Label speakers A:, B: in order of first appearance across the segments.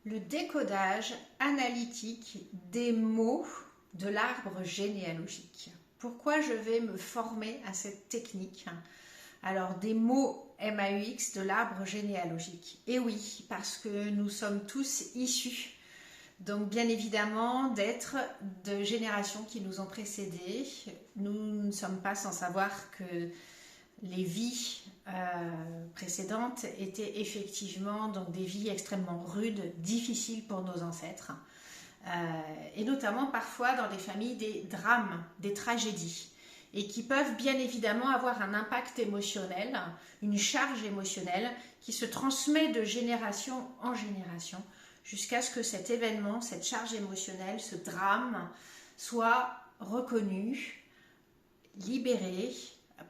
A: le décodage analytique des mots de l'arbre généalogique. Pourquoi je vais me former à cette technique? Alors, des mots MAUX de l'arbre généalogique. Et oui, parce que nous sommes tous issus, donc bien évidemment, d'êtres de générations qui nous ont précédés. Nous ne sommes pas sans savoir que les vies précédentes étaient effectivement donc des vies extrêmement rudes, difficiles pour nos ancêtres, et notamment parfois dans des familles des drames, des tragédies, et qui peuvent bien évidemment avoir un impact émotionnel, une charge émotionnelle qui se transmet de génération en génération jusqu'à ce que cet événement, cette charge émotionnelle, ce drame soit reconnu, libéré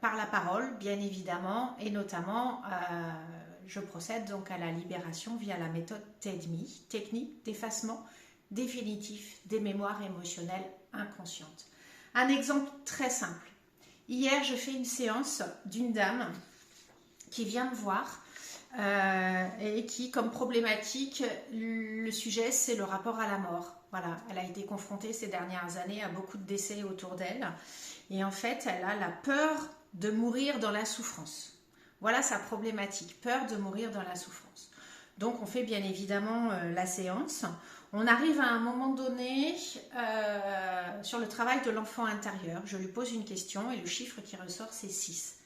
A: par la parole, bien évidemment, et notamment, je procède donc à la libération via la méthode TEDMI, technique d'effacement définitif des mémoires émotionnelles inconscientes. Un exemple très simple. Hier, je fais une séance d'une dame qui vient me voir et qui, comme problématique, le sujet, c'est le rapport à la mort. Voilà, elle a été confrontée ces dernières années à beaucoup de décès autour d'elle. Et en fait, elle a la peur de mourir dans la souffrance. Voilà sa problématique, peur de mourir dans la souffrance. Donc, on fait bien évidemment la séance. On arrive à un moment donné sur le travail de l'enfant intérieur. Je lui pose une question et le chiffre qui ressort, c'est 6.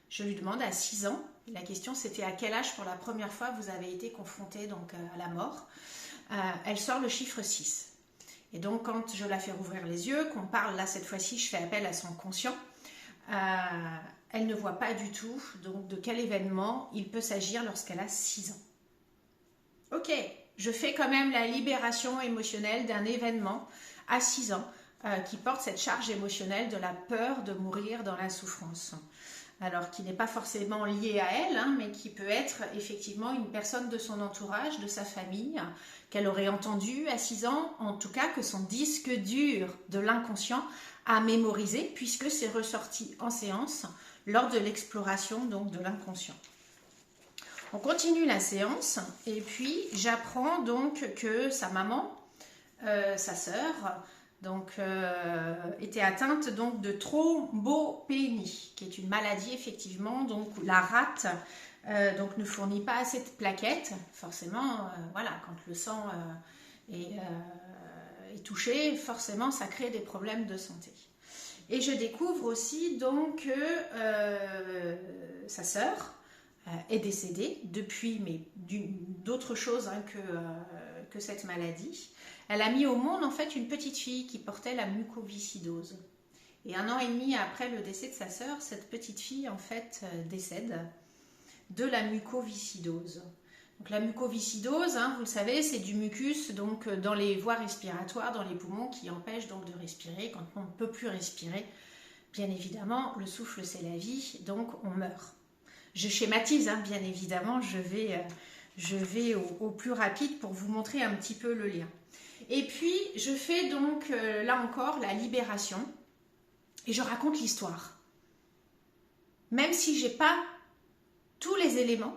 A: Je lui demande à 6 ans, la question c'était à quel âge pour la première fois vous avez été confronté donc, à la mort. Elle sort le chiffre 6. Et donc, quand je la fais rouvrir les yeux, qu'on parle, là, cette fois-ci, je fais appel à son conscient, elle ne voit pas du tout donc, de quel événement il peut s'agir lorsqu'elle a 6 ans. Ok, je fais quand même la libération émotionnelle d'un événement à 6 ans qui porte cette charge émotionnelle de la peur de mourir dans la souffrance. Alors, qui n'est pas forcément lié à elle, hein, mais qui peut être effectivement une personne de son entourage, de sa famille, qu'elle aurait entendu à 6 ans, en tout cas que son disque dur de l'inconscient a mémorisé, puisque c'est ressorti en séance lors de l'exploration donc de l'inconscient. On continue la séance, et puis j'apprends donc que sa maman, sa sœur, donc, était atteinte donc, de thrombopénie, qui est une maladie effectivement, donc la rate donc, ne fournit pas assez de plaquettes, forcément, voilà, quand le sang est touché, forcément ça crée des problèmes de santé. Et je découvre aussi donc que sa sœur est décédée depuis, mais d'autres choses hein, que cette maladie. Elle a mis au monde en fait une petite fille qui portait la mucoviscidose. Et 1 an et demi après le décès de sa sœur, cette petite fille en fait décède de la mucoviscidose. Donc la mucoviscidose, hein, vous le savez, c'est du mucus donc dans les voies respiratoires, dans les poumons, qui empêche donc de respirer. Quand on ne peut plus respirer, bien évidemment, le souffle c'est la vie, donc on meurt. Je schématise, hein, bien évidemment, je vais au plus rapide pour vous montrer un petit peu le lien. Et puis, je fais donc, là encore, la libération et je raconte l'histoire. Même si je n'ai pas tous les éléments,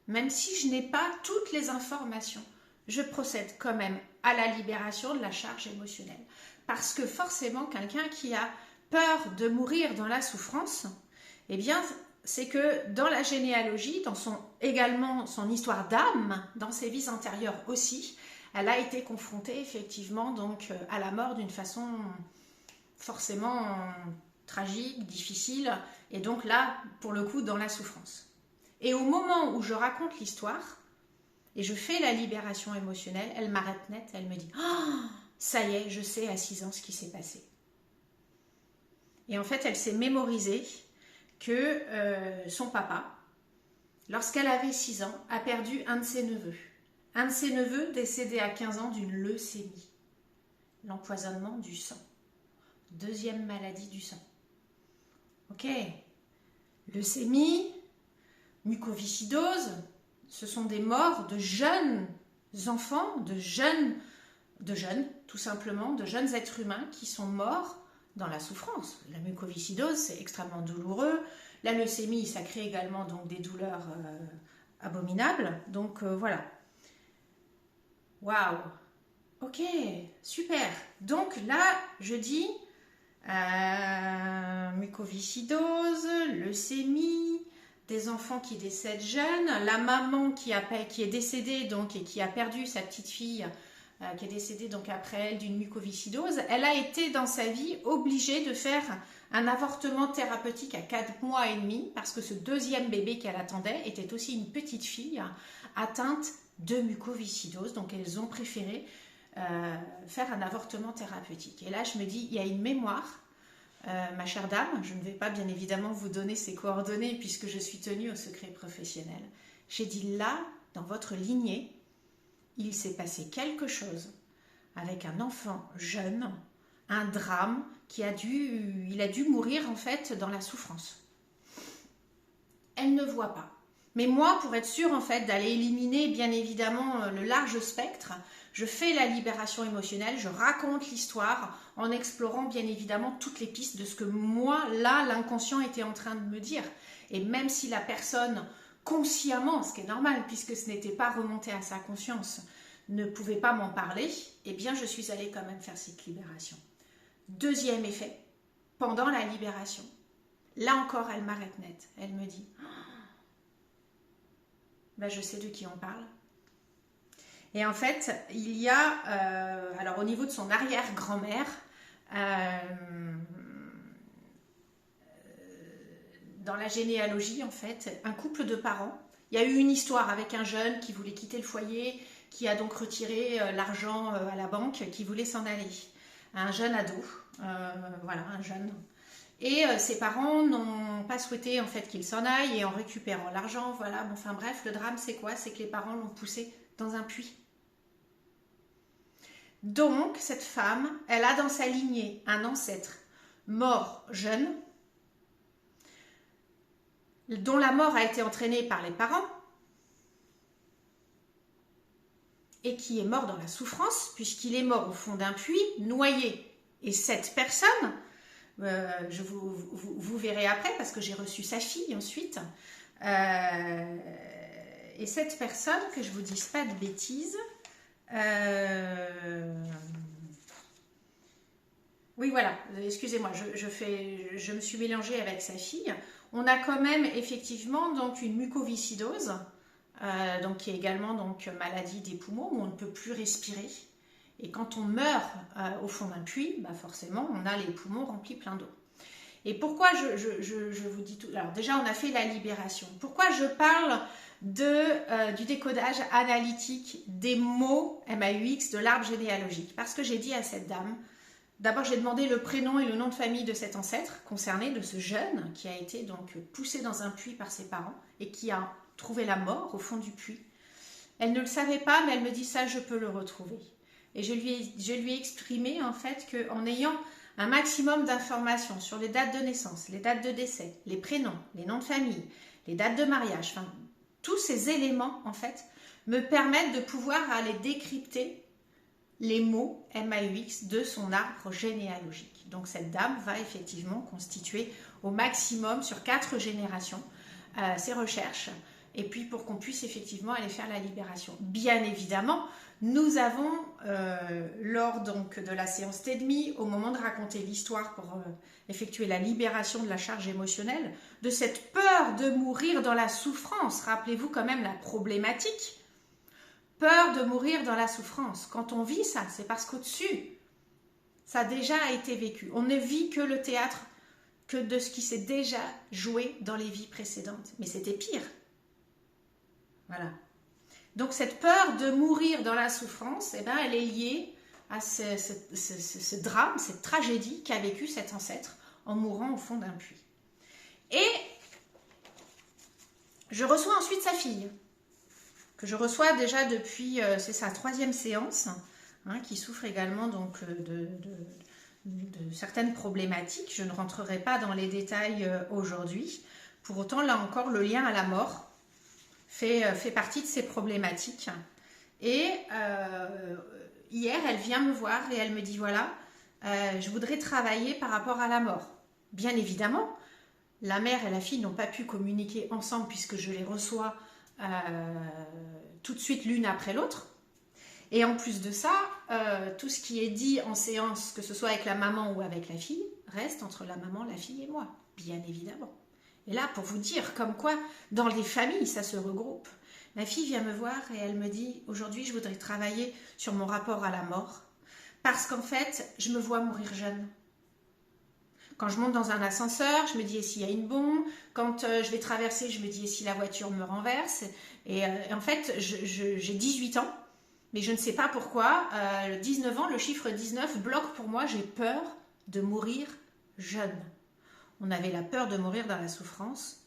A: même si je n'ai pas toutes les informations, je procède quand même à la libération de la charge émotionnelle. Parce que forcément, quelqu'un qui a peur de mourir dans la souffrance, eh bien, c'est que dans la généalogie, dans également son histoire d'âme, dans ses vies antérieures aussi, elle a été confrontée effectivement donc à la mort d'une façon forcément tragique, difficile, et donc là, pour le coup, dans la souffrance. Et au moment où je raconte l'histoire, et je fais la libération émotionnelle, elle m'arrête net, elle me dit « Oh, ça y est, je sais à 6 ans ce qui s'est passé. » Et en fait, elle s'est mémorisée que son papa, lorsqu'elle avait 6 ans, a perdu un de ses neveux. Un de ses neveux décédé à 15 ans d'une leucémie, l'empoisonnement du sang. 2e maladie du sang. Ok, leucémie, mucoviscidose, ce sont des morts de jeunes enfants, de jeunes, tout simplement, de jeunes êtres humains qui sont morts dans la souffrance. La mucoviscidose, c'est extrêmement douloureux. La leucémie, ça crée également donc, des douleurs abominables. Donc voilà. Waouh. Ok, super. Donc là, je dis mucoviscidose, leucémie, des enfants qui décèdent jeunes, la maman qui est décédée donc et qui a perdu sa petite fille qui est décédée donc après elle d'une mucoviscidose, elle a été dans sa vie obligée de faire un avortement thérapeutique à 4 mois et demi parce que ce deuxième bébé qu'elle attendait était aussi une petite fille atteinte de mucoviscidose, donc elles ont préféré faire un avortement thérapeutique. Et là je me dis, il y a une mémoire. Ma chère dame, je ne vais pas bien évidemment vous donner ses coordonnées puisque je suis tenue au secret professionnel. J'ai dit là, dans votre lignée, il s'est passé quelque chose avec un enfant jeune, un drame il a dû mourir en fait dans la souffrance. Elle ne voit pas. Mais moi, pour être sûre en fait d'aller éliminer bien évidemment le large spectre, je fais la libération émotionnelle, je raconte l'histoire en explorant bien évidemment toutes les pistes de ce que moi, là, l'inconscient était en train de me dire. Et même si la personne, consciemment, ce qui est normal puisque ce n'était pas remonté à sa conscience, ne pouvait pas m'en parler, eh bien je suis allée quand même faire cette libération. Deuxième effet, pendant la libération, là encore elle m'arrête net, elle me dit ben, je sais de qui on parle. Et en fait, il y a, alors au niveau de son arrière-grand-mère, dans la généalogie, en fait, un couple de parents, il y a eu une histoire avec un jeune qui voulait quitter le foyer, qui a donc retiré l'argent à la banque, qui voulait s'en aller. Un jeune ado, voilà, un jeune. Et ses parents n'ont pas souhaité en fait qu'il s'en aille et en récupérant l'argent, voilà, bon, enfin bref, le drame c'est quoi? C'est que les parents l'ont poussé dans un puits. Donc, cette femme, elle a dans sa lignée un ancêtre mort jeune, dont la mort a été entraînée par les parents, et qui est mort dans la souffrance, puisqu'il est mort au fond d'un puits, noyé. Et cette personne, vous verrez après, parce que j'ai reçu sa fille ensuite, et cette personne, que je ne vous dise pas de bêtises, oui, voilà, excusez-moi, je me suis mélangée avec sa fille. On a quand même effectivement donc une mucoviscidose, donc qui est également donc maladie des poumons où on ne peut plus respirer. Et quand on meurt au fond d'un puits, bah forcément on a les poumons remplis plein d'eau. Et pourquoi je vous dis tout? Alors déjà on a fait la libération. Pourquoi je parle du décodage analytique des mots MAUX de l'arbre généalogique? Parce que j'ai dit à cette dame, d'abord j'ai demandé le prénom et le nom de famille de cet ancêtre concerné, de ce jeune qui a été donc poussé dans un puits par ses parents et qui a trouvé la mort au fond du puits. Elle ne le savait pas, mais elle me dit ça, je peux le retrouver. Et je lui ai exprimé en fait qu'en ayant un maximum d'informations sur les dates de naissance, les dates de décès, les prénoms, les noms de famille, les dates de mariage, enfin tous ces éléments en fait me permettent de pouvoir aller décrypter les mots MAUX de son arbre généalogique. Donc cette dame va effectivement constituer au maximum sur 4 générations ses recherches et puis pour qu'on puisse effectivement aller faire la libération. Bien évidemment, nous avons, lors donc de la séance TEDMI, au moment de raconter l'histoire pour effectuer la libération de la charge émotionnelle, de cette peur de mourir dans la souffrance, rappelez-vous quand même la problématique, peur de mourir dans la souffrance. Quand on vit ça, c'est parce qu'au-dessus, ça a déjà été vécu. On ne vit que le théâtre, que de ce qui s'est déjà joué dans les vies précédentes. Mais c'était pire. Voilà. Donc cette peur de mourir dans la souffrance, eh ben, elle est liée à ce drame, cette tragédie qu'a vécu cet ancêtre en mourant au fond d'un puits. Et je reçois ensuite sa fille, que je reçois déjà depuis, c'est sa 3e séance, hein, qui souffre également donc de certaines problématiques. Je ne rentrerai pas dans les détails aujourd'hui. Pour autant, là encore, le lien à la mort fait partie de ces problématiques. Et hier, elle vient me voir et elle me dit, voilà, je voudrais travailler par rapport à la mort. Bien évidemment, la mère et la fille n'ont pas pu communiquer ensemble puisque je les reçois tout de suite l'une après l'autre. Et en plus de ça, tout ce qui est dit en séance, que ce soit avec la maman ou avec la fille, reste entre la maman, la fille et moi, bien évidemment. Et là, pour vous dire comme quoi, dans les familles, ça se regroupe. Ma fille vient me voir et elle me dit, aujourd'hui, je voudrais travailler sur mon rapport à la mort, parce qu'en fait, je me vois mourir jeune. Quand je monte dans un ascenseur, je me dis, et s'il y a une bombe? Quand je vais traverser, je me dis, et si la voiture me renverse? Et en fait, j'ai 18 ans, mais je ne sais pas pourquoi. 19 ans, le chiffre 19 bloque pour moi, j'ai peur de mourir jeune. On avait la peur de mourir dans la souffrance.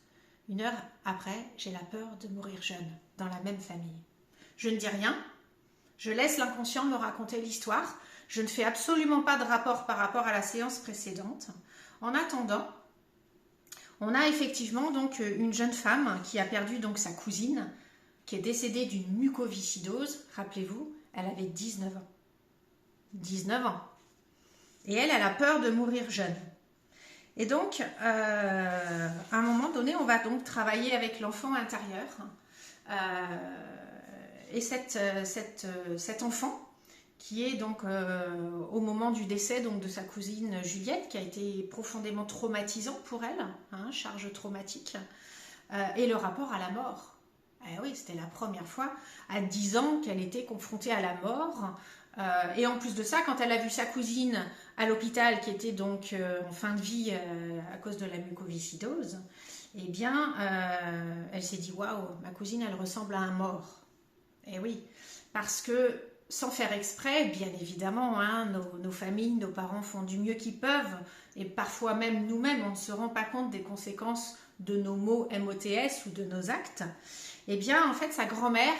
A: Une heure après, j'ai la peur de mourir jeune, dans la même famille. Je ne dis rien, je laisse l'inconscient me raconter l'histoire. Je ne fais absolument pas de rapport par rapport à la séance précédente. En attendant, on a effectivement donc une jeune femme qui a perdu donc sa cousine, qui est décédée d'une mucoviscidose. Rappelez-vous, elle avait 19 ans. 19 ans. Et elle a peur de mourir jeune. Et donc, à un moment donné, on va donc travailler avec l'enfant intérieur. Et cet enfant, qui est donc au moment du décès donc, de sa cousine Juliette, qui a été profondément traumatisant pour elle, hein, charge traumatique, et le rapport à la mort. Oui, c'était la première fois à 10 ans qu'elle était confrontée à la mort. Et en plus de ça, quand elle a vu sa cousine à l'hôpital, qui était donc en fin de vie à cause de la mucoviscidose, eh bien, elle s'est dit, waouh, ma cousine, elle ressemble à un mort. Et oui, parce que sans faire exprès, bien évidemment, hein, nos familles, nos parents font du mieux qu'ils peuvent, et parfois même nous-mêmes, on ne se rend pas compte des conséquences de nos mots MOTS ou de nos actes. Eh bien, en fait, sa grand-mère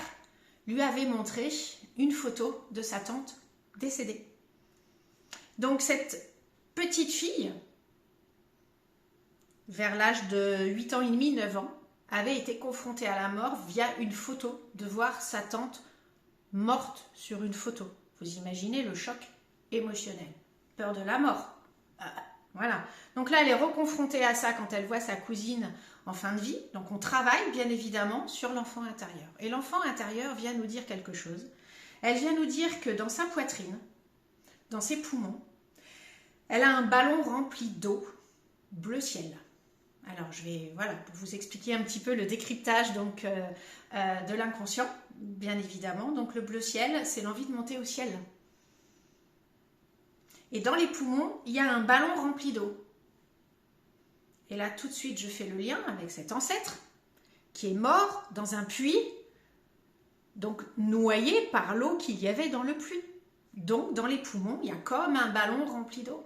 A: lui avait montré une photo de sa tante décédée. Donc, cette petite fille, vers l'âge de 8 ans et demi, 9 ans, avait été confrontée à la mort via une photo, de voir sa tante morte sur une photo. Vous imaginez le choc émotionnel. Peur de la mort. Voilà. Donc là, elle est reconfrontée à ça quand elle voit sa cousine en fin de vie. Donc on travaille bien évidemment sur l'enfant intérieur. Et l'enfant intérieur vient nous dire quelque chose. Elle vient nous dire que dans sa poitrine, dans ses poumons, elle a un ballon rempli d'eau bleu ciel. Alors je vais, voilà, pour vous expliquer un petit peu le décryptage donc, de l'inconscient, bien évidemment. Donc le bleu ciel, c'est l'envie de monter au ciel. Et dans les poumons, il y a un ballon rempli d'eau. Et là, tout de suite, je fais le lien avec cet ancêtre qui est mort dans un puits, donc noyé par l'eau qu'il y avait dans le puits. Donc, dans les poumons, il y a comme un ballon rempli d'eau.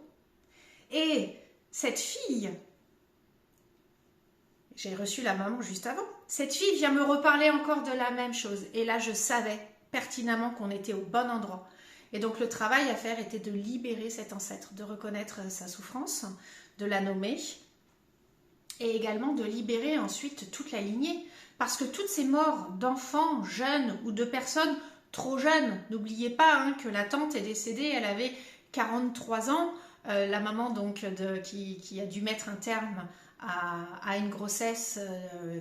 A: Et cette fille, j'ai reçu la maman juste avant, cette fille vient me reparler encore de la même chose. Et là, je savais pertinemment qu'on était au bon endroit. Et donc, le travail à faire était de libérer cet ancêtre, de reconnaître sa souffrance, de la nommer, et également de libérer ensuite toute la lignée. Parce que toutes ces morts d'enfants jeunes ou de personnes trop jeunes, n'oubliez pas hein, que la tante est décédée, elle avait 43 ans, la maman donc qui a dû mettre un terme à une grossesse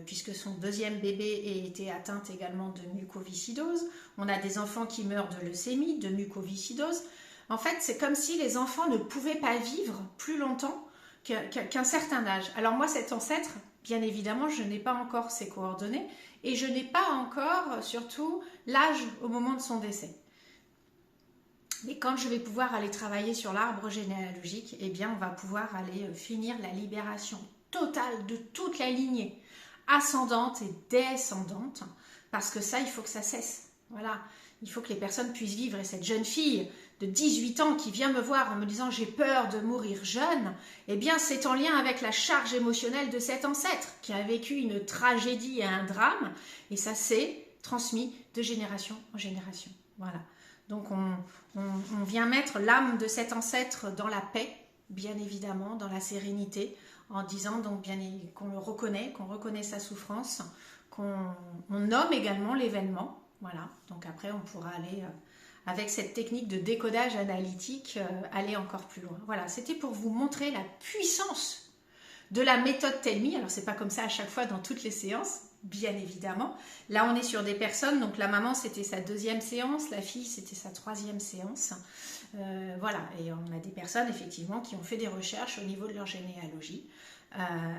A: puisque son deuxième bébé était atteinte également de mucoviscidose. On a des enfants qui meurent de leucémie, de mucoviscidose. En fait, c'est comme si les enfants ne pouvaient pas vivre plus longtemps qu'un certain âge. Alors moi, cet ancêtre, bien évidemment, je n'ai pas encore ses coordonnées et je n'ai pas encore, surtout, l'âge au moment de son décès. Mais quand je vais pouvoir aller travailler sur l'arbre généalogique, eh bien, on va pouvoir aller finir la libération totale de toute la lignée, ascendante et descendante, parce que ça, il faut que ça cesse. Voilà, il faut que les personnes puissent vivre. Et cette jeune fille de 18 ans qui vient me voir en me disant « j'ai peur de mourir jeune », eh bien, c'est en lien avec la charge émotionnelle de cet ancêtre qui a vécu une tragédie et un drame, et ça s'est transmis de génération en génération. Voilà. Donc, on vient mettre l'âme de cet ancêtre dans la paix, bien évidemment, dans la sérénité, en disant donc bien qu'on le reconnaît, qu'on reconnaît sa souffrance, qu'on nomme également l'événement. Voilà. Donc après, on pourra aller, avec cette technique de décodage analytique, aller encore plus loin. Voilà. C'était pour vous montrer la puissance de la méthode Tell Me. Alors, c'est pas comme ça à chaque fois dans toutes les séances, bien évidemment. Là, on est sur des personnes, donc la maman, c'était sa 2e séance, la fille, c'était sa 3e séance. Voilà, et on a des personnes, effectivement, qui ont fait des recherches au niveau de leur généalogie.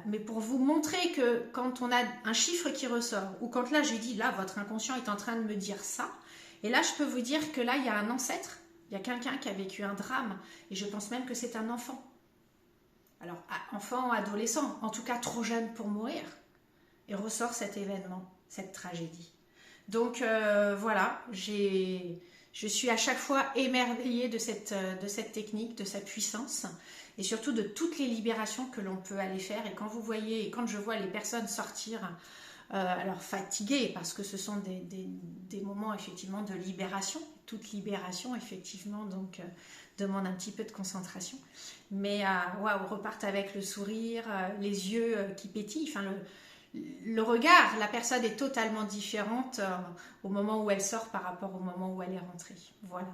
A: Mais pour vous montrer que quand on a un chiffre qui ressort, ou quand là, je dis, là, votre inconscient est en train de me dire ça, et là, je peux vous dire que là, il y a un ancêtre, il y a quelqu'un qui a vécu un drame, et je pense même que c'est un enfant. Alors, enfant, adolescent, en tout cas trop jeune pour mourir, et ressort cet événement, cette tragédie. Donc voilà, je suis à chaque fois émerveillée de cette technique, de sa puissance, et surtout de toutes les libérations que l'on peut aller faire. Et quand vous voyez, et quand je vois les personnes sortir, alors fatiguées, parce que ce sont des moments effectivement de libération, toute libération effectivement, donc demande un petit peu de concentration, mais waouh, repartent avec le sourire, les yeux qui pétillent, enfin le regard, la personne est totalement différente au moment où elle sort par rapport au moment où elle est rentrée. Voilà.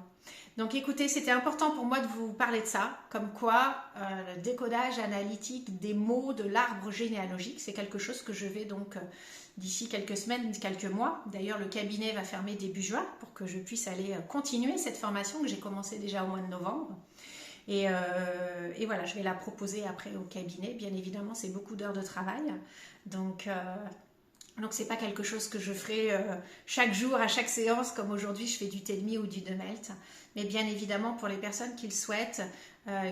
A: Donc écoutez, c'était important pour moi de vous parler de ça, comme quoi le décodage analytique des mots de l'arbre généalogique, c'est quelque chose que je vais donc d'ici quelques semaines, quelques mois. D'ailleurs, le cabinet va fermer début juin pour que je puisse aller continuer cette formation que j'ai commencé déjà au mois de novembre. Et voilà, je vais la proposer après au cabinet. Bien évidemment, c'est beaucoup d'heures de travail. Donc c'est pas quelque chose que je ferai chaque jour, à chaque séance, comme aujourd'hui je fais du Tell Me ou du The Melt. Mais bien évidemment, pour les personnes qui le souhaitent,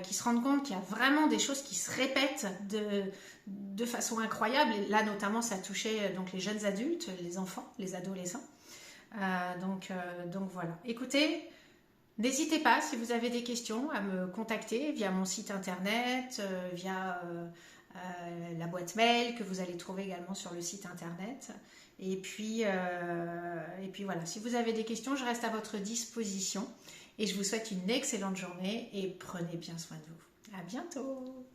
A: qui se rendent compte qu'il y a vraiment des choses qui se répètent de façon incroyable. Et là, notamment, ça touchait donc les jeunes adultes, les enfants, les adolescents. Donc voilà. Écoutez, n'hésitez pas, si vous avez des questions, à me contacter via mon site internet, via la boîte mail que vous allez trouver également sur le site internet. Et puis voilà, si vous avez des questions, je reste à votre disposition. Et je vous souhaite une excellente journée et prenez bien soin de vous. À bientôt!